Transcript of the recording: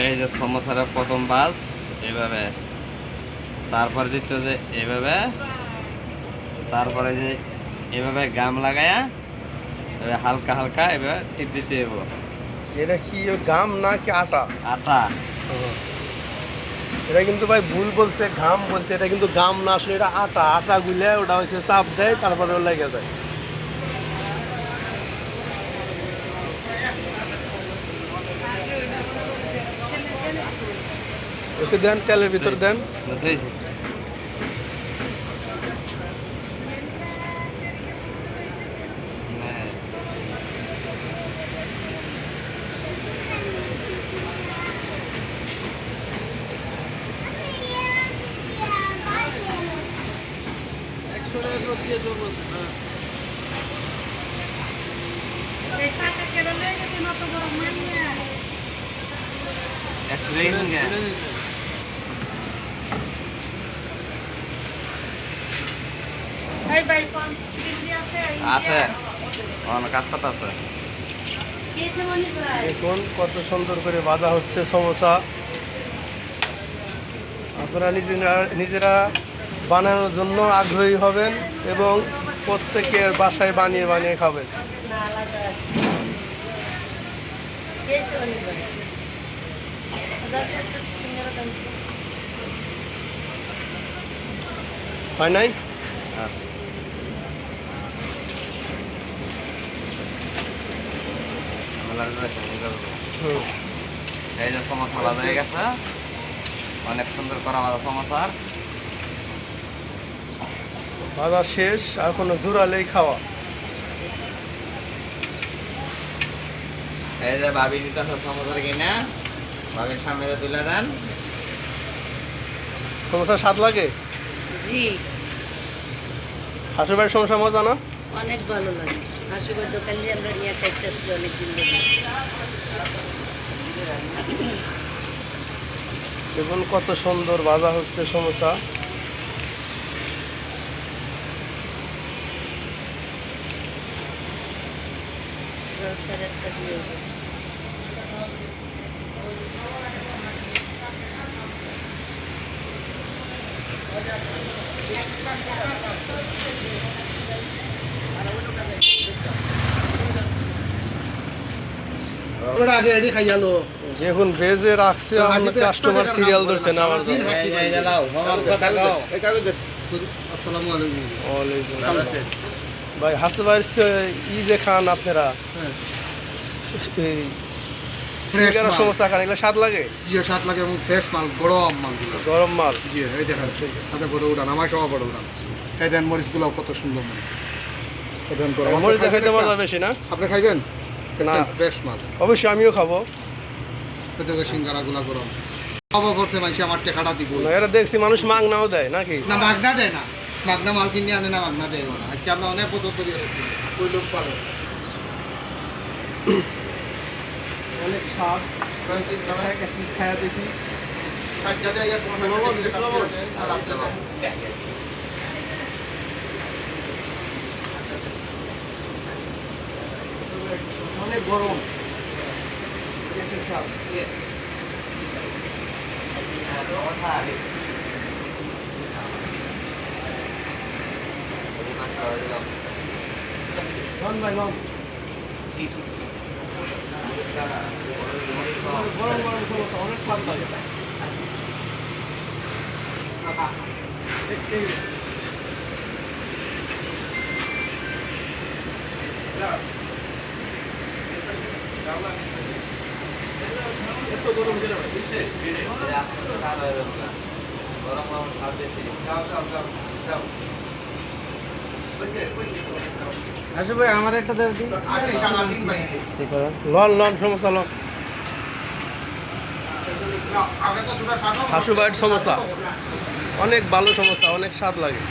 এই যে সমোসার প্রথম বাস এইভাবে, তারপরে দিত যে এইভাবে, তারপরে যে এভাবে গাম লাগায়া হালকা হালকা এভাবে টিপ দিতে হইব। এটা কি গাম না কি আটা? আটা। এটা কিন্তু ভাই ভুল বলছে, ঘাম বলছে। এটা কিন্তু গাম না, আসলে এটা আটা। আটা গুলে ওটা হচ্ছে চাপ দেয়, তারপরে লেগে যায়। ওকে দেন, তেলের ভিতর দেন। আছে অনেক কাজ কথা আছে। দেখুন কত সুন্দর করে ভাজা হচ্ছে সমোসা। আপনারা নিজেরা বানানোর জন্য আগ্রহী হবেন এবং প্রত্যেকের বাসায় বানিয়ে বানিয়ে খাবেন। হয় নাই? এই যে সমোসা ভাজা হয়ে গেছে, অনেক সুন্দর করা ভাজা সমোসার ভাজা শেষ, আর কোনো জোরালেই খাওয়া। এই যে ভাবি দিতেছে সমোসার কিনা, ভাবির সামনে তুলে দেন। সমোসা স্বাদ লাগে? জি, হাসুবাইয়ের সমোসা মজা না? অনেক ভালো লাগে। হাসুবার দোকান দিয়ে আমরা নিয়ে খাইতেছি অনেকদিন ধরে। দেখুন কত সুন্দর ভাজা হচ্ছে সমোসা। দেখুন ভেজে রাখছে, আমাদের কাস্টমার সিরিয়াল ধরছে না আমার জন্য। ভাই হাসুবাইয়ের ই যে খান আপনারা, সমস্যা খান, এগুলো স্বাদ লাগে? স্বাদ লাগে এবং ফ্রেশ মাল, গরম মাল, গরম মাল। জি এই দেখেন সাথে ফটো উঠান, আমার সব ফটো উঠান। এই দেন মরিচগুলো কত সুন্দর মরিচ। মরিচ দেখাইতে মজা বেশি না? আপনি খাইবেন না? ফ্রেশ মাল অবশ্যই আমিও খাবো। সিঙ্গারাগুলা গরম খাবো করছে মানুষ, আমার টেকাটা দিব। এরা দেখছি মানুষ মাগনাও দেয় নাকি? না মাগনা দেয় না, মাগনা মাল কিনে আনে না, মাগনা দেয় না। আজকে আমরা অনেক বছর ধরে ওই লোক পাবে অনেক স্বাদ। এক পিস খায়া দেখি। অনেক গরম। লন ভাই লন। গরম গরম সমস্যা অনেক স্বাদ লাগে। এত গরম দিলে বুঝছে গরম গরম খাওয়া বেশি। আসো ভাই আমার একটা দেব দিন। লন লন সমস্যা লন। হাসু ভাইয়ের সমস্যা অনেক ভালো সমস্যা, অনেক স্বাদ লাগে।